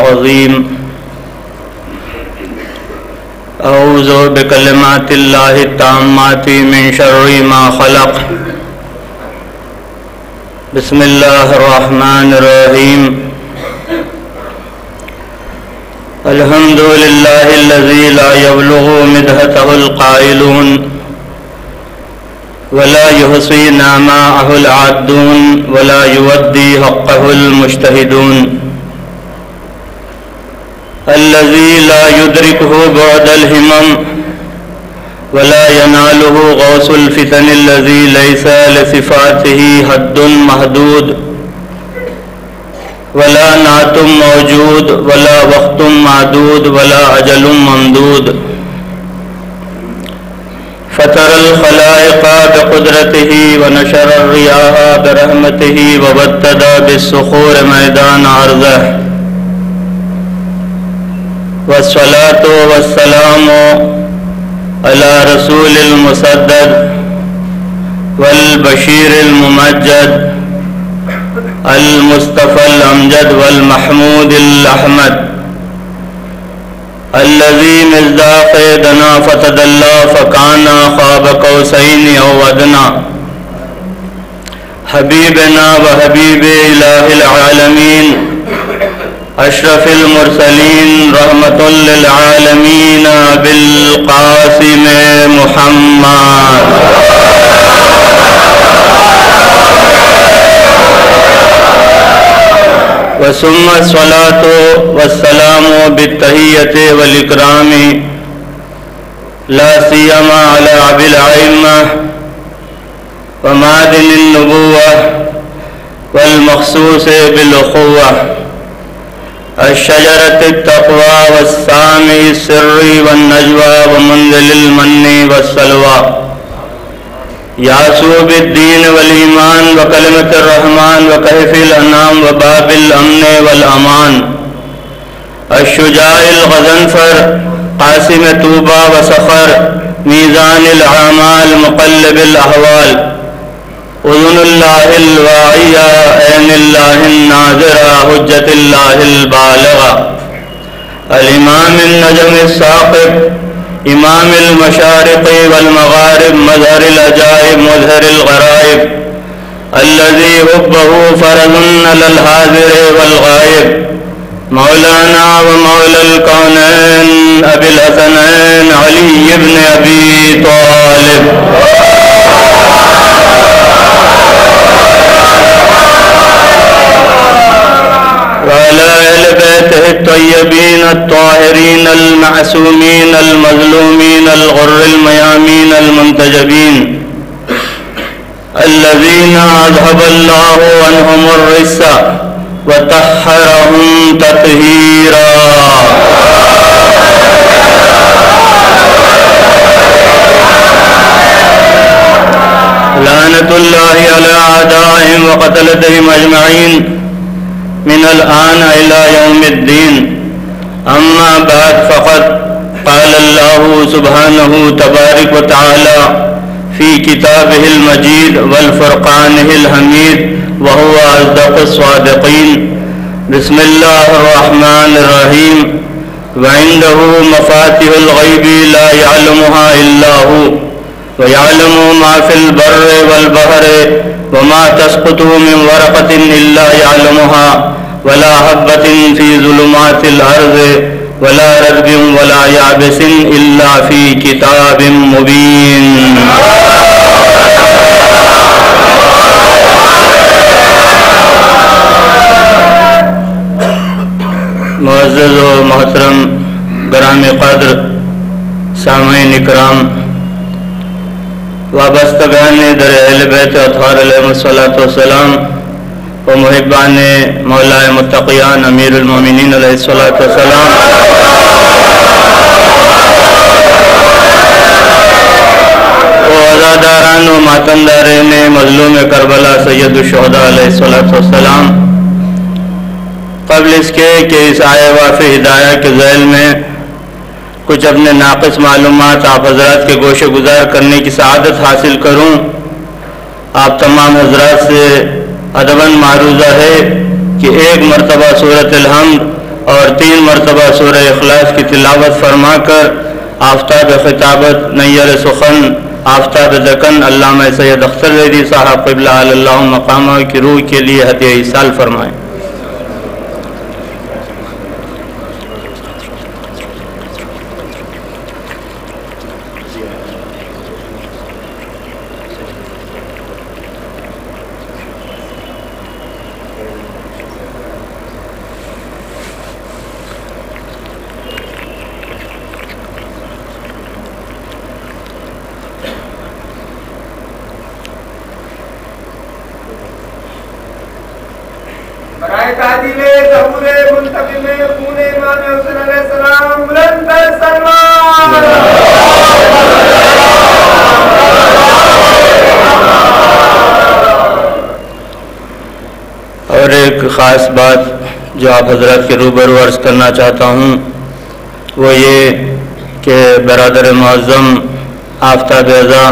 عظیم اعوذ بکلمات اللہ التامات من شر ما خلق بسم اللہ الرحمن الرحیم الحمد للہ الذی لا یبلغ مدحته القائلون ولا يحصي نعماءه العادون ولا يودي حقه المجتهدون الذي لا يدركه بعد الهمم ولا يناله غوث الفتن الذي ليس لصفاته حد محدود ولا نعت موجود ولا وقت معدود ولا أجل ممدود فطر الخلائق بقدرته ونشر الرياح برحمته وابتدى بالصخور ميدان عرضه والصلاة والسلام على رسول المسدد والبشير الممجد المصطفى الأمجد والمحمود الأحمد الذي مصداق دنا فتدلى فكان قاب قوسين أو أدنى حبيبنا وحبيب إله العالمين أشرف المرسلين رحمة للعالمين بالقاسم محمد وثم الصلاة والسلام بالتحية والإكرام لا سيما على أبي الأئمة ومعدن النبوة والمخصوص بالأخوة الشجرة التقوى والسامي السر والنجوى ومنزل المن والسلوى يعصوب الدين والإيمان وكلمة الرحمن وكهف الأنام وباب الأمن والأمان الشجاع الغضنفر قاسم طوبى وسخر ميزان الأعمال مقلب الأحوال أذن الله الواعية عين الله الناظرة حجة الله البالغة الإمام النجم الثاقب إمام المشارق والمغارب مظهر العجائب مظهر الغرائب الذي حبه فرض على الحاضر والغائب مولانا ومولى الكونين أبي الحسنين علي بن أبي طالب وعلى أهل بيته الطيبين الطاهرين المعصومين المظلومين الغر الميامين المنتجبين الذين أذهب الله عنهم الرجس وطهرهم تطهيرا لعنة الله على أعدائهم وقتلتهم أجمعين من الآن إلى يوم الدين أما بعد فقد قال الله سبحانه تبارك وتعالى في كتابه المجيد والفرقانه الحميد وهو أصدق الصادقين بسم الله الرحمن الرحيم وعنده مفاتيح الغيب لا يعلمها إلا هو ويعلم ما في البر والبحر وما تسقط من ورقة إلا يعلمها ولا حبة في ظلمات الأرض ولا رطب ولا يابس إلا في كتاب مبين معزز و محترم گرامی قدر سامعین اکرام وابستگان در اہل بیت اطہار علیہ الصلوۃ والسلام و محبان مولا متقیان امیر المومنین علیہ الصلوۃ والسلام و عزاداران و ماتندارین مظلوم کربلا سید الشہداء علیہ الصلوۃ والسلام قبل اس کے کہ اس آیہ واف ہدایہ کے ذیل میں کچھ اپنے ناقص معلومات آپ حضرات کے گوشے گزار کرنے کی سعادت حاصل کروں، آپ تمام حضرات سے ادباً معروضہ ہے کہ ایک مرتبہ سورۃ الحمد اور 3 مرتبہ سورہ اخلاص کی تلاوت فرما کر آفتاب خطابت نیر سخن آفتاب دکن علامہ سید اختر زیدی صاحب قبلہ اللہ مقامہ کی روح کے لیے ہدیہ ایصال فرمائیں۔ برائے تعدیل ظہور منتقم خون امام حسین علیہ السلام بلند پر سلمان۔ اور ایک خاص بات جو آپ حضرات کے روبرو عرض کرنا چاہتا ہوں وہ یہ کہ برادر معظم آفتاب ازا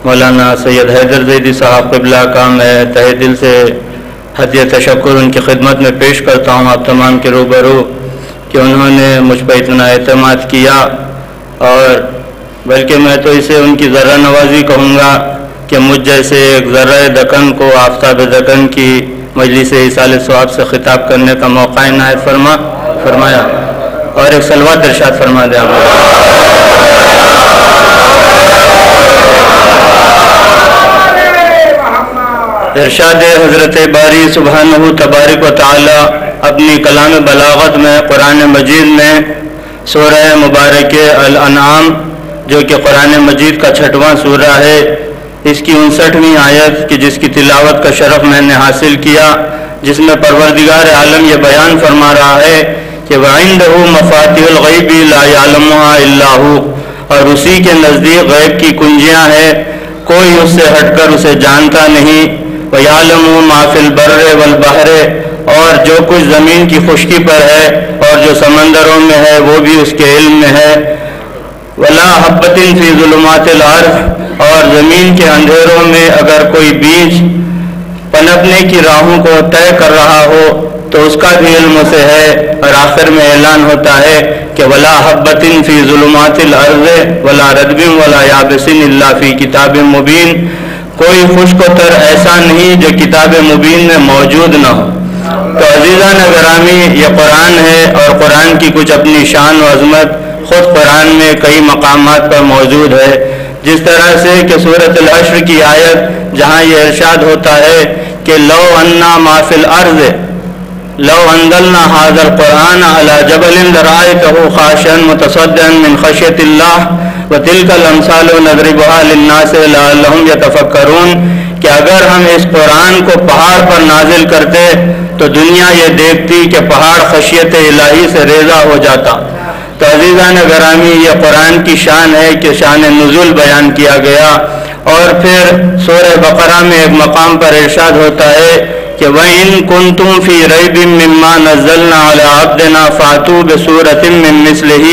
مولانا سید حیدر زیدی صاحب قبلہ کا میں تہہ دل سے ہدیہ تشکر ان کی خدمت میں پیش کرتا ہوں آپ تمام کے روبرو کہ انہوں نے مجھ پر اتنا اعتماد کیا، اور بلکہ میں تو اسے ان کی ذرہ نوازی کہوں گا کہ مجھ جیسے ایک ذرہ دکن کو آفتاب دکن کی مجلس ایصال ثواب سے خطاب کرنے کا موقع عنایت فرمایا۔ اور ایک صلوات ارشاد فرما دیں آپ۔ ارشاد حضرت باری سبحانہ تبارک و تعالی اپنی کلام بلاغت میں قرآن مجید میں سورہ مبارک الانعام جو کہ قرآن مجید کا 6واں سورہ ہے، اس کی 59ویں آیت کہ جس کی تلاوت کا شرف میں نے حاصل کیا، جس میں پروردگار عالم یہ بیان فرما رہا ہے کہ وَعِندَهُ مَفَاتِحُ الْغَيْبِ لَا يَعْلَمُهَا إِلَّا هُوَ، اور اسی کے نزدیک غیب کی کنجیاں ہیں، کوئی اس سے ہٹ کر اسے جانتا نہیں۔ وَيَعْلَمُ مَا فِي الْبَرِّ وَالْبَحْرِ، اور جو کچھ زمین کی خشکی پر ہے اور جو سمندروں میں ہے وہ بھی اس کے علم میں ہے۔ وَلَا حَبَّةٍ فِي ظُلُمَاتِ الْأَرْضِ، اور زمین کے اندھیروں میں اگر کوئی بیج پنپنے کی راہوں کو طے کر رہا ہو تو اس کا بھی علم اسے ہے۔ اور آخر میں اعلان ہوتا ہے کہ وَلَا حَبَّةٍ فِي ظُلُمَاتِ الْأَرْضِ وَلَا رَطْبٍ وَلَا يَابِسٍ إِلَّا فِي كِتَابٍ مُبِينٍ، کوئی خشک و تر ایسا نہیں جو کتاب مبین میں موجود نہ ہو۔ تو عزیزان گرامی، یہ قرآن ہے اور قرآن کی کچھ اپنی شان و عظمت خود قرآن میں کئی مقامات پر موجود ہے، جس طرح سے کہ سورۃ الحشر کی آیت جہاں یہ ارشاد ہوتا ہے کہ لو انا ما فی الارض لو انزلنا هذا القرآن على جبل لرأيته خاشعا متصدعا من خشية الله وتلك الامثال نضربها للناس لعلهم يتفکرون، کہ اگر ہم اس قرآن کو پہاڑ پر نازل کرتے تو دنیا یہ دیکھتی کہ پہاڑ خشیت الہی سے ریزہ ہو جاتا۔ تو عزیزان گرامی، یہ قرآن کی شان ہے کہ شان نزول بیان کیا گیا۔ اور پھر سورہ بقرہ میں ایک مقام پر ارشاد ہوتا ہے کہ وَإِن كُنتُمْ فِي رَيْبٍ مِّمَّا نَزَّلْنَا عَلَىٰ عَبْدِنَا فَأْتُوا بِسُورَةٍ مِّن مِّثْلِهِ،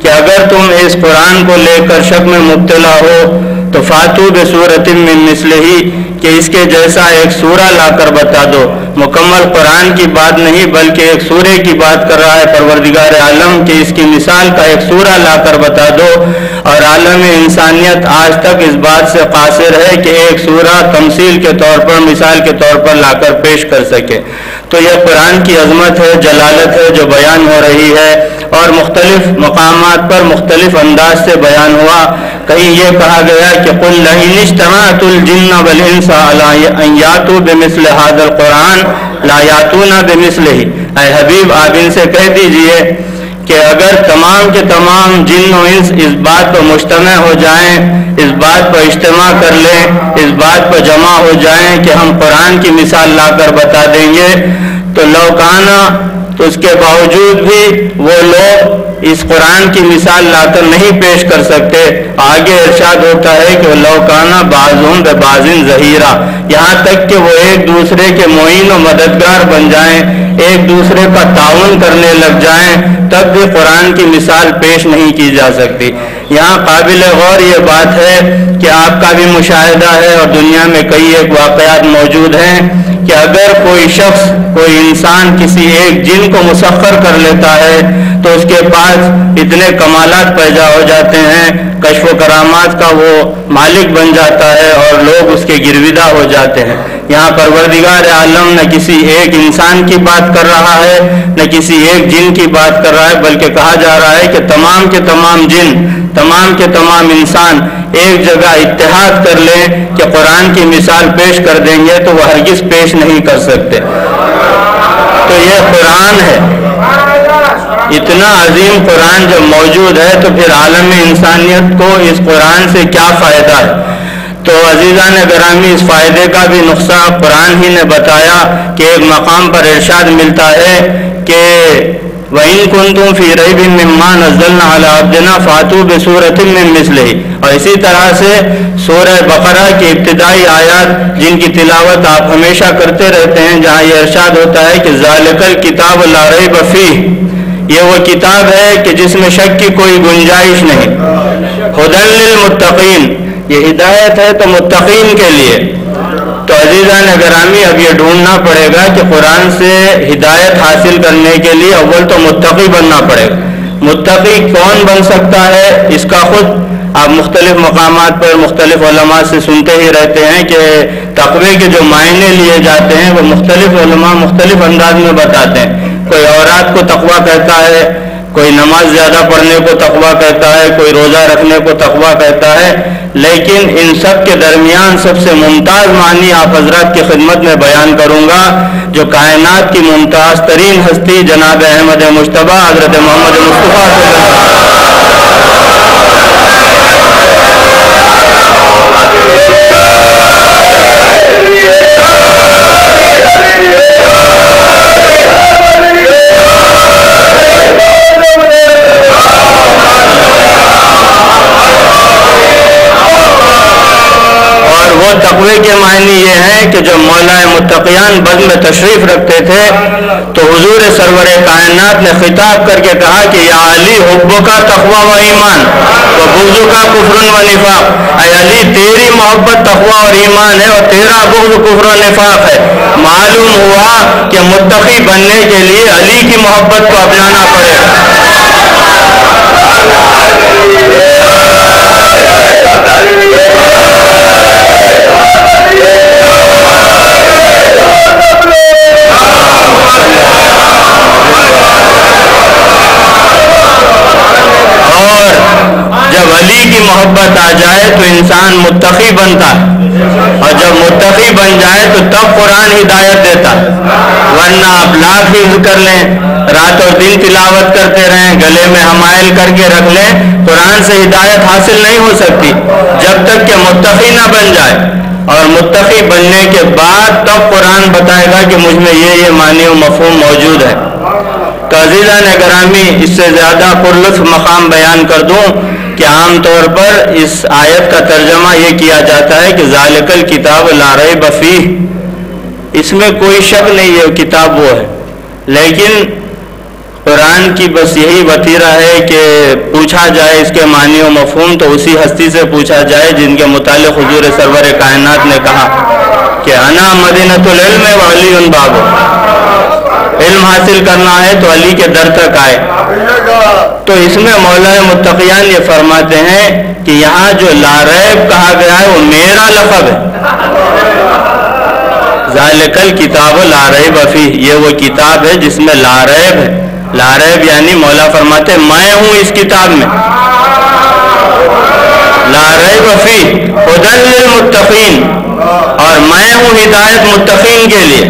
کہ اگر تم اس قرآن کو لے کر شک میں مبتلا ہو تو فَأْتُوا بِسُورَةٍ مِّن مِّثْلِهِ، کہ اس کے جیسا ایک سورہ لا کر بتا دو۔ مکمل قرآن کی بات نہیں بلکہ ایک سورے کی بات کر رہا ہے پروردگار عالم کہ اس کی مثال کا ایک سورہ لا کر بتا دو۔ اور عالم انسانیت آج تک اس بات سے قاصر ہے کہ ایک سورہ تمثیل کے طور پر، مثال کے طور پر لا کر پیش کر سکے۔ تو یہ قرآن کی عظمت ہے، جلالت ہے جو بیان ہو رہی ہے، اور مختلف مقامات پر مختلف انداز سے بیان ہوا۔ کہیں یہ کہا گیا کہ قُلْ لَئِنِ اجْتَمَعَتُ الْجِنُّ وَالْإِنسُ عَلَىٰ أَن يَأْتُوا بِمِثْلِ هَٰذَا الْقُرْآنِ لَا يَأْتُونَ بِمِثْلِهِ، اے حبیب آپ ان سے کہہ دیجئے کہ اگر تمام کے تمام جن و انس اس بات پر مجتمع ہو جائیں، اس بات پر اجتماع کر لیں، اس بات پر جمع ہو جائیں کہ ہم قرآن کی مثال لا کر بتا دیں گے، تو لوکانا، تو اس کے باوجود بھی وہ لوگ اس قرآن کی مثال لا کر نہیں پیش کر سکتے۔ آگے ارشاد ہوتا ہے کہ لوکانا بعضهم ببعض ظہیرا، یہاں تک کہ وہ ایک دوسرے کے معین و مددگار بن جائیں، ایک دوسرے کا تعاون کرنے لگ جائیں، تب بھی قرآن کی مثال پیش نہیں کی جا سکتی۔ یہاں قابل غور یہ بات ہے کہ آپ کا بھی مشاہدہ ہے اور دنیا میں کئی ایک واقعات موجود ہیں کہ اگر کوئی شخص کوئی انسان کسی ایک جن کو مسخر کر لیتا ہے تو اس کے پاس اتنے کمالات پیدا ہو جاتے ہیں، کشف و کرامات کا وہ مالک بن جاتا ہے اور لوگ اس کے گرویدہ ہو جاتے ہیں۔ یہاں پروردگار عالم نہ کسی ایک انسان کی بات کر رہا ہے نہ کسی ایک جن کی بات کر رہا ہے، بلکہ کہا جا رہا ہے کہ تمام کے تمام جن، تمام کے تمام انسان ایک جگہ اتحاد کر لیں کہ قرآن کی مثال پیش کر دیں گے تو وہ ہرگز پیش نہیں کر سکتے۔ تو یہ قرآن ہے، اتنا عظیم قرآن جب موجود ہے تو پھر عالم انسانیت کو اس قرآن سے کیا فائدہ ہے؟ تو عزیزان گرامی، اس فائدے کا بھی نقصہ قرآن ہی نے بتایا کہ ایک مقام پر ارشاد ملتا ہے کہ وَإِن كُنتُمْ فِي رَيْبٍ مِّمَّا نَزَّلْنَا عَلَىٰ عَبْدِنَا فَأْتُوا بِسُورَةٍ مِّن مِّثْلِهِ۔ اور اسی طرح سے سورہ بقرہ کی ابتدائی آیات جن کی تلاوت آپ ہمیشہ کرتے رہتے ہیں، جہاں یہ ارشاد ہوتا ہے کہ ذَلِكَ الْكِتَابُ لَا رَيْبَ فِيهِ، یہ وہ کتاب ہے کہ جس میں شک کی کوئی گنجائش نہیں۔ هُدًى لِّلْمُتَّقِينَ، یہ ہدایت ہے تو متقین کے لیے۔ تو عزیزان گرامی، اب یہ ڈھونڈنا پڑے گا کہ قرآن سے ہدایت حاصل کرنے کے لیے اول تو متقی بننا پڑے گا۔ متقی کون بن سکتا ہے؟ اس کا خود آپ مختلف مقامات پر مختلف علماء سے سنتے ہی رہتے ہیں کہ تقوی کے جو معنی لیے جاتے ہیں وہ مختلف علماء مختلف انداز میں بتاتے ہیں۔ کوئی اورات کو تقوی کہتا ہے، کوئی نماز زیادہ پڑھنے کو تقوی کہتا ہے، کوئی روزہ رکھنے کو تقوی کہتا ہے، لیکن ان سب کے درمیان سب سے ممتاز معنی آپ حضرات کی خدمت میں بیان کروں گا، جو کائنات کی ممتاز ترین ہستی جناب احمد مجتبیٰ حضرت محمد مصطفیٰ صلی اللہ علیہ وسلم تقوی کے معنی یہ ہے کہ جو مولا متقیان بد میں تشریف رکھتے تھے تو حضور سرور کائنات نے خطاب کر کے کہا کہ یا علی حب کا تقوی و ایمان و بغض کا کفر و نفاق، اے علی تیری محبت تقوی اور ایمان ہے اور تیرا بغض کفر و نفاق ہے۔ معلوم ہوا کہ متقی بننے کے لیے علی کی محبت کو اپنانا پڑے گا۔ جب علی کی محبت آ جائے تو انسان متقی بنتا ہے، اور جب متقی بن جائے تو تب قرآن ہدایت دیتا، ورنہ آپ لاکھ حفظ کر لیں، رات اور دن تلاوت کرتے رہیں، گلے میں حمائل کر کے رکھ لیں، قرآن سے ہدایت حاصل نہیں ہو سکتی جب تک کہ متقی نہ بن جائے۔ اور متقی بننے کے بعد تب قرآن بتائے گا کہ مجھ میں یہ معنی و مفہوم موجود ہے۔ تو عزیزان گرامی، اس سے زیادہ پرلطف مقام بیان کر دوں کہ عام طور پر اس آیت کا ترجمہ یہ کیا جاتا ہے کہ ذالک الکتاب لا ریب فیہ، اس میں کوئی شک نہیں، یہ کتاب وہ ہے۔ لیکن قرآن کی بس یہی وتیرہ ہے کہ پوچھا جائے اس کے معنی و مفہوم تو اسی ہستی سے پوچھا جائے جن کے متعلق حضور سرور کائنات نے کہا کہ انا مدینۃ العلم و علی بابو، علم حاصل کرنا ہے تو علی کے در تک آئے۔ تو اس میں مولا متقیان یہ فرماتے ہیں کہ یہاں جو لا ریب کہا گیا ہے وہ میرا لقب ہے، ذالک الکتاب لا ریب فیہ، یہ وہ کتاب ہے جس میں لا ریب ہے۔ لا ریب یعنی مولا فرماتے ہیں میں ہوں اس کتاب میں، لا ریب فیہ ھدی للمتقین، اور میں ہوں ہدایت متقین کے لیے۔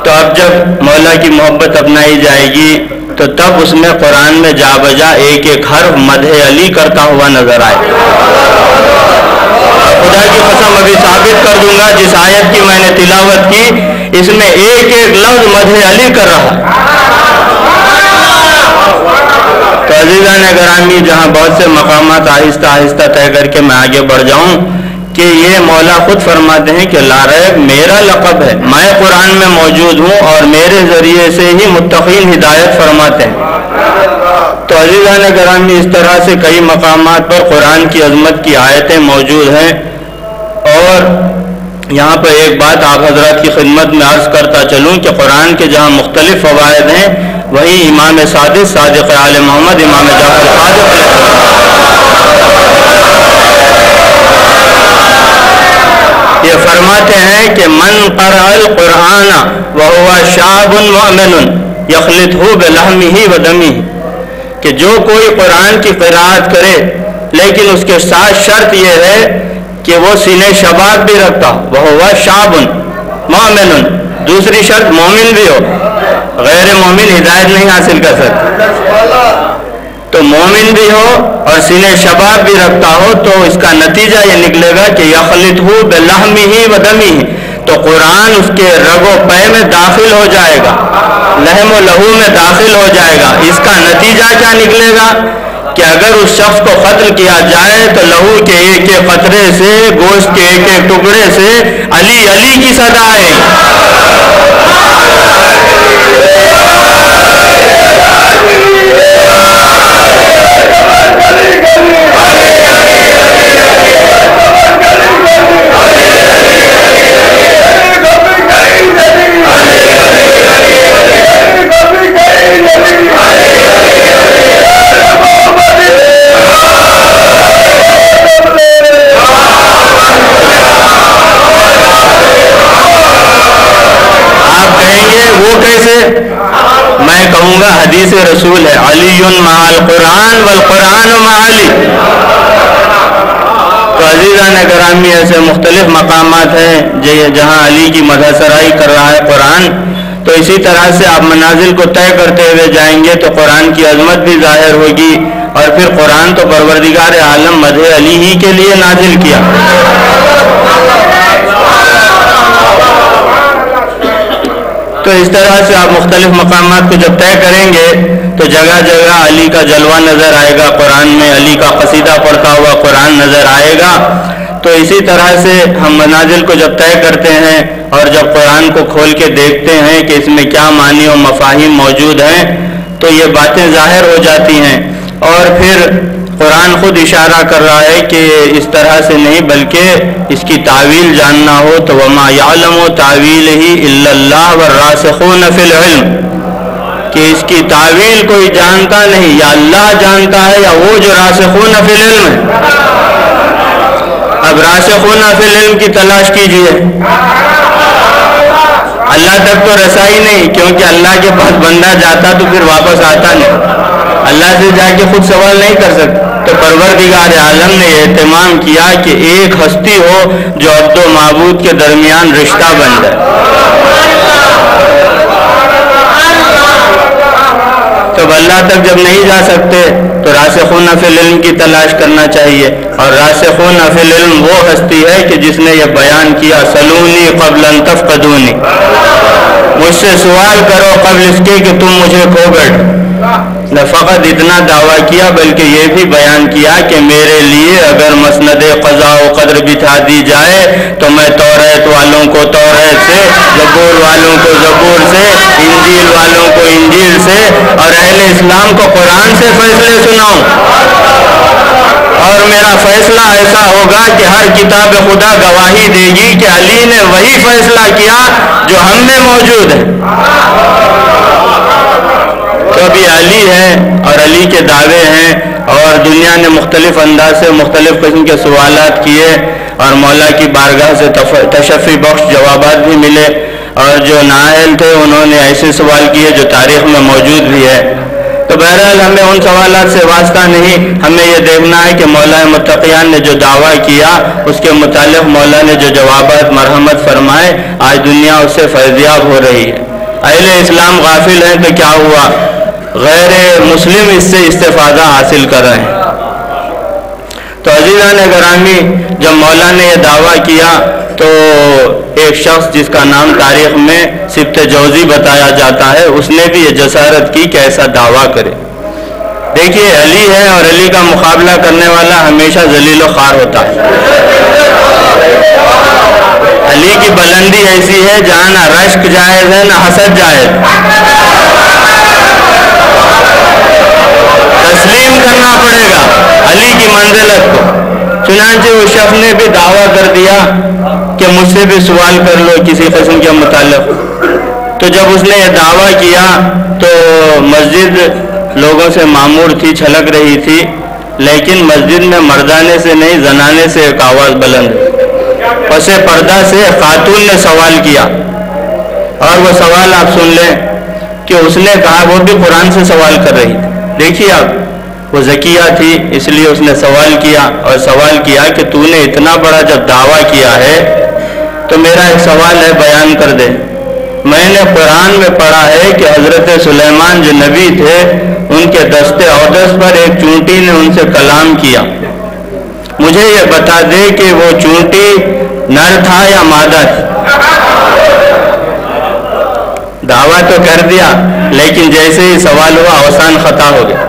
تو اب جب مولا کی محبت اپنائی جائے گی تو تب اس میں قرآن میں جا بجا ایک ایک حرف مدح علی کرتا ہوا نظر آئے۔ خدا کی قسم ابھی ثابت کر دوں گا، جس آیت کی میں نے تلاوت کی اس میں ایک ایک لفظ مدح علی کر رہا ہے۔ تو عزیزان گرامی، جہاں بہت سے مقامات آہستہ آہستہ طے کر کے میں آگے بڑھ جاؤں کہ یہ مولا خود فرماتے ہیں کہ لا ریب میرا لقب ہے، میں قرآن میں موجود ہوں اور میرے ذریعے سے ہی متقین ہدایت فرماتے ہیں۔ تو عزیزان گرامی، اس طرح سے کئی مقامات پر قرآن کی عظمت کی آیتیں موجود ہیں، اور یہاں پر ایک بات آپ حضرات کی خدمت میں عرض کرتا چلوں کہ قرآن کے جہاں مختلف فوائد ہیں وہیں امام صادق آل محمد امام جعفر صادق یہ فرماتے ہیں کہ من قرأ القرآن وهو شاب مؤمن یخلطہ بلحمہ ودمہ، کہ جو کوئی قرآن کی قراءت کرے لیکن اس کے ساتھ شرط یہ ہے کہ وہ سینہ شباب بھی رکھتا ہو، وہو شاب مؤمن، دوسری شرط مومن بھی ہو، غیر مومن ہدایت نہیں حاصل کر سکتا، تو مومن بھی ہو اور سینہ شباب بھی رکھتا ہو، تو اس کا نتیجہ یہ نکلے گا کہ یخلطہ بلحمہ ودمہ، تو قرآن اس کے رگ و پے میں داخل ہو جائے گا، لحم و لہو میں داخل ہو جائے گا۔ اس کا نتیجہ کیا نکلے گا کہ اگر اس شخص کو قتل کیا جائے تو لہو کے ایک ایک قطرے سے، گوشت کے ایک ایک ٹکڑے سے علی علی کی صدا آئے گی۔ وہ کیسے؟ میں کہوں گا حدیث رسول ہے، علی مع القرآن والقرآن مع علی۔ تو عزیزان گرامی ایسے مختلف مقامات ہیں جہاں علی کی مدح سرائی کر رہا ہے قرآن، تو اسی طرح سے آپ منازل کو طے کرتے ہوئے جائیں گے تو قرآن کی عظمت بھی ظاہر ہوگی، اور پھر قرآن تو پروردگار عالم مدح علی ہی کے لیے نازل کیا۔ تو اس طرح سے آپ مختلف مقامات کو جب طے کریں گے تو جگہ جگہ علی کا جلوہ نظر آئے گا، قرآن میں علی کا قصیدہ پڑھتا ہوا قرآن نظر آئے گا۔ تو اسی طرح سے ہم منازل کو جب طے کرتے ہیں اور جب قرآن کو کھول کے دیکھتے ہیں کہ اس میں کیا معنی و مفاہیم موجود ہیں تو یہ باتیں ظاہر ہو جاتی ہیں، اور پھر قرآن خود اشارہ کر رہا ہے کہ اس طرح سے نہیں بلکہ اس کی تعویل جاننا ہو تو وَمَا يَعْلَمُ تَعْوِيلِهِ إِلَّا اللَّهُ وَالرَّاسِخُونَ فِي الْعِلْمِ، کہ اس کی تعویل کوئی جانتا نہیں، یا اللہ جانتا ہے یا وہ جو راسخون فی العلم ہے۔ اب راسخون فی العلم کی تلاش کیجئے، اللہ تک تو رسائی نہیں، کیونکہ اللہ کے پاس بندہ جاتا تو پھر واپس آتا نہیں، اللہ سے جا کے خود سوال نہیں کر سکتا۔ تو پروردگار عالم نے اہتمام کیا کہ ایک ہستی ہو جو عبد و معبود کے درمیان رشتہ بن جائے۔ تو اللہ تک جب نہیں جا سکتے تو راسخون فی العلم کی تلاش کرنا چاہیے، اور راسخون فی العلم وہ ہستی ہے کہ جس نے یہ بیان کیا سلونی قبل ان تفقدونی، مجھ سے سوال کرو قبل اس کے کہ تم مجھے کھو بیٹھو۔ نہ فقط اتنا دعویٰ کیا بلکہ یہ بھی بیان کیا کہ میرے لیے اگر مسند قضاء و قدر بٹھا دی جائے تو میں توریت والوں کو توریت سے، زبور والوں کو زبور سے، انجیل والوں کو انجیل سے، اور اہل اسلام کو قرآن سے فیصلے سناؤں، اور میرا فیصلہ ایسا ہوگا کہ ہر کتاب خدا گواہی دے گی کہ علی نے وہی فیصلہ کیا جو ہم میں موجود ہے۔ تو ابھی علی ہے اور علی کے دعوے ہیں، اور دنیا نے مختلف انداز سے مختلف قسم کے سوالات کیے، اور مولا کی بارگاہ سے تشفی بخش جوابات بھی ملے، اور جو نااہل تھے انہوں نے ایسے سوال کیے جو تاریخ میں موجود بھی ہے۔ تو بہرحال ہمیں ان سوالات سے واسطہ نہیں، ہمیں یہ دیکھنا ہے کہ مولا متقیان نے جو دعویٰ کیا اس کے متعلق مولا نے جو جوابات مرحمت فرمائے، آج دنیا اس سے فیضیاب ہو رہی ہے۔ اہل اسلام غافل ہیں تو کیا ہوا، غیر مسلم اس سے استفادہ حاصل کر رہے ہیں۔ تو عزیزان گرامی، جب مولا نے یہ دعویٰ کیا تو ایک شخص جس کا نام تاریخ میں سبت جوزی بتایا جاتا ہے، اس نے بھی یہ جسارت کی کہ ایسا دعویٰ کرے۔ دیکھیے علی ہے اور علی کا مقابلہ کرنے والا ہمیشہ ذلیل و خوار ہوتا ہے۔ علی کی بلندی ایسی ہے جہاں نہ رشک جائز ہے نہ حسد جائز، تسلیم کرنا پڑے گا علی کی منزلت کو۔ چنانچہ اس شخص نے بھی دعویٰ کر دیا کہ مجھ سے بھی سوال کر لو کسی قسم کے متعلق. تو جب اس نے یہ دعویٰ کیا تو مسجد لوگوں سے معمور تھی، چھلک رہی تھی، لیکن مسجد میں مردانے سے نہیں زنانے سے ایک آواز بلند. پس پردہ سے خاتون نے سوال کیا، اور وہ سوال آپ سن لیں کہ اس نے کہا، وہ بھی قرآن سے سوال کر رہی تھی. دیکھیے آپ، وہ ذکیہ تھی اس لیے اس نے سوال کیا، اور سوال کیا کہ تو نے اتنا بڑا جب دعویٰ کیا ہے تو میرا ایک سوال ہے، بیان کر دے. میں نے قرآن میں پڑھا ہے کہ حضرت سلیمان جو نبی تھے ان کے دستے اقدس پر ایک چونٹی نے ان سے کلام کیا. مجھے یہ بتا دے کہ وہ چونٹی نر تھا یا مادہ تھی. دعویٰ تو کر دیا لیکن جیسے ہی سوال ہوا آسان خطا ہو گیا،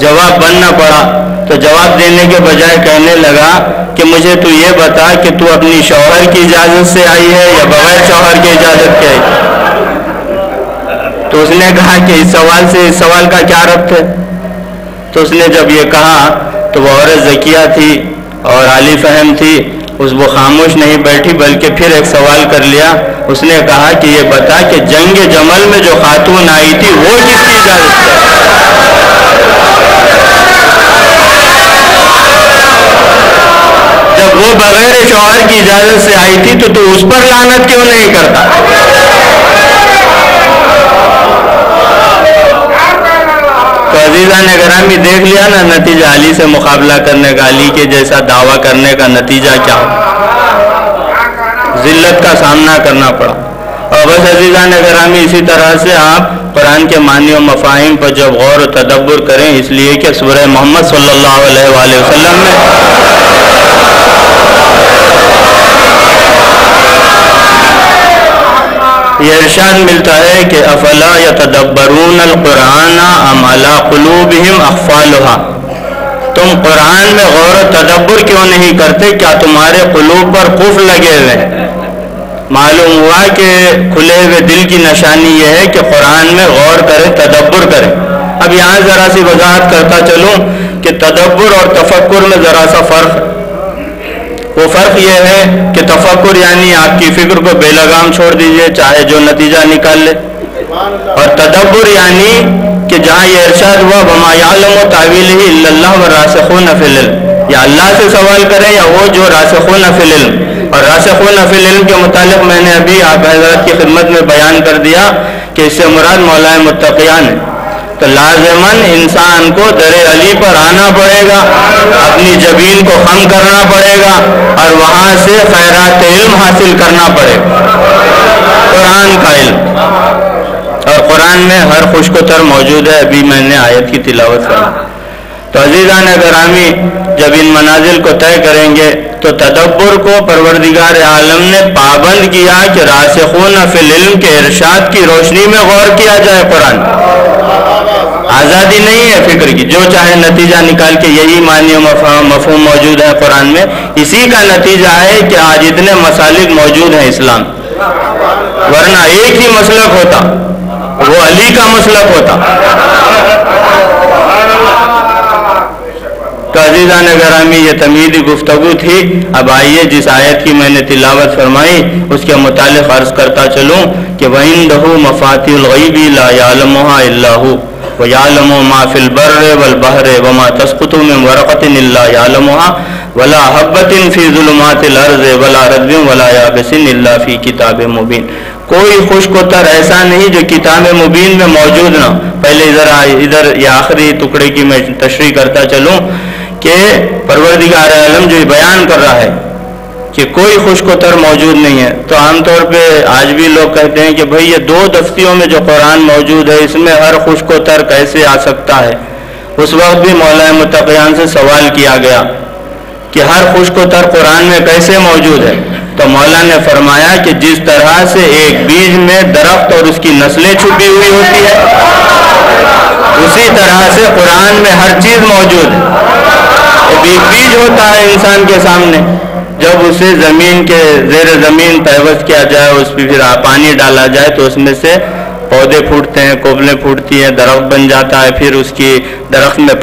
جواب بننا پڑا. تو جواب دینے کے بجائے کہنے لگا کہ مجھے تو یہ بتا کہ تو اپنی شوہر کی اجازت سے آئی ہے یا بغیر شوہر کی اجازت کے آئی. تو اس نے کہا کہ اس سوال سے اس سوال کا کیا ربط ہے. تو اس نے جب یہ کہا تو وہ عورت ذکیہ تھی اور عالی فہم تھی، وہ خاموش نہیں بیٹھی بلکہ پھر ایک سوال کر لیا. اس نے کہا کہ یہ بتا کہ جنگ جمل میں جو خاتون آئی تھی وہ کس کی اجازت سے؟ جب وہ بغیر شوہر کی اجازت سے آئی تھی تو اس پر لعنت کیوں نہیں کرتا؟ تو عزیزان گرامی دیکھ لیا نا نتیجہ، علی سے مقابلہ کرنے کا، علی کے جیسا دعویٰ کرنے کا نتیجہ کیا ہو؟ ذلت کا سامنا کرنا پڑا. اور بس عزیزان گرامی اسی طرح سے آپ قرآن کے معنی و مفاہیم پر جب غور و تدبر کریں، اس لیے کہ سورہ محمد صلی اللہ علیہ وآلہ وسلم میں یہ ارشاد ملتا ہے کہ افلا یتدبرون القرآن ام علی قلوبہم اقفالها. تم قرآن میں غور و تدبر کیوں نہیں کرتے؟ کیا تمہارے قلوب پر قفل لگے ہوئے ہیں؟ معلوم ہوا کہ کھلے ہوئے دل کی نشانی یہ ہے کہ قرآن میں غور کرے، تدبر کرے. اب یہاں ذرا سی وضاحت کرتا چلوں کہ تدبر اور تفکر میں ذرا سا فرق ہے. وہ فرق یہ ہے کہ تفکر یعنی آپ کی فکر کو بے لگام چھوڑ دیجئے چاہے جو نتیجہ نکال لے، اور تدبر یعنی کہ جہاں یہ ارشاد ہوا وما یعلم تاویلہ الا اللہ والراسخون فی العلم، یا اللہ سے سوال کریں یا وہ جو راسخون فی العلم. اور راسخون فی العلم کے متعلق میں نے ابھی آپ حضرات کی خدمت میں بیان کر دیا کہ اس سے مراد مولائے متقیان ہے. تو لازماً انسان کو در علی پر آنا پڑے گا، اپنی جبین کو خم کرنا پڑے گا اور وہاں سے خیرات علم حاصل کرنا پڑے گا، قرآن کا علم. اور قرآن میں ہر خوش کو تر موجود ہے. ابھی میں نے آیت کی تلاوت کرنا. تو عزیزان گرامی جب ان منازل کو طے کریں گے تو تدبر کو پروردگار عالم نے پابند کیا کہ راسخون فی العلم کے ارشاد کی روشنی میں غور کیا جائے. قرآن آزادی نہیں ہے فکر کی، جو چاہے نتیجہ نکال کے، یہی معنی و مفہوم موجود ہے قرآن میں. اسی کا نتیجہ ہے کہ آج اتنے مسالک موجود ہیں اسلام، ورنہ ایک ہی مسلک ہوتا، وہ علی کا مسلک ہوتا. تو عزیزان گرامی یہ تمہیدی گفتگو تھی. اب آئیے جس آیت کی میں نے تلاوت فرمائی اس کے متعلق عرض کرتا چلوں کہ وَعِندَهُ مَفَاتِحُ الْغَيْبِ لَا يَعْلَمُهَا إِلَّا هُوَ وَيَعْلَمُ مَا فِي الْبَرِّ وَالْبَحْرِ وَمَا تَسْقُطُ مِنْ وَرَقَةٍ إِلَّا يَعْلَمُهَا وَلَا حَبَّةٍ فِي ظُلُمَاتِ الْأَرْضِ وَلَا رَطْبٍ وَلَا يَابِسٍ إِلَّا فِي كِتَابٍ مُبِينٍ. کوئی خشک و تر ایسا نہیں جو کتاب مبین میں موجود نہ. پہلے ذرا ادھر یہ آخری ٹکڑے کی میں تشریح کرتا چلوں کہ پروردگار عالم جو بیان کر رہا ہے کہ کوئی خشک و تر موجود نہیں ہے. تو عام طور پہ آج بھی لوگ کہتے ہیں کہ بھئی یہ 2 دفتیوں میں جو قرآن موجود ہے اس میں ہر خشک و تر کیسے آ سکتا ہے؟ اس وقت بھی مولائے متقیان سے سوال کیا گیا کہ ہر خشک و تر قرآن میں کیسے موجود ہے؟ تو مولا نے فرمایا کہ جس طرح سے ایک بیج میں درخت اور اس کی نسلیں چھپی ہوئی ہوتی ہے، اسی طرح سے قرآن میں ہر چیز موجود ہے. ایک بیج ہوتا ہے انسان کے سامنے، جب اسے زمین کے زیر زمین پیوست کیا جائے، اس پہ پھر پانی ڈالا جائے تو اس میں سے پودے پھوٹتے ہیں، کوبلیں پھوٹتی ہیں، درخت بن جاتا ہے، پھر اس کی درخت میں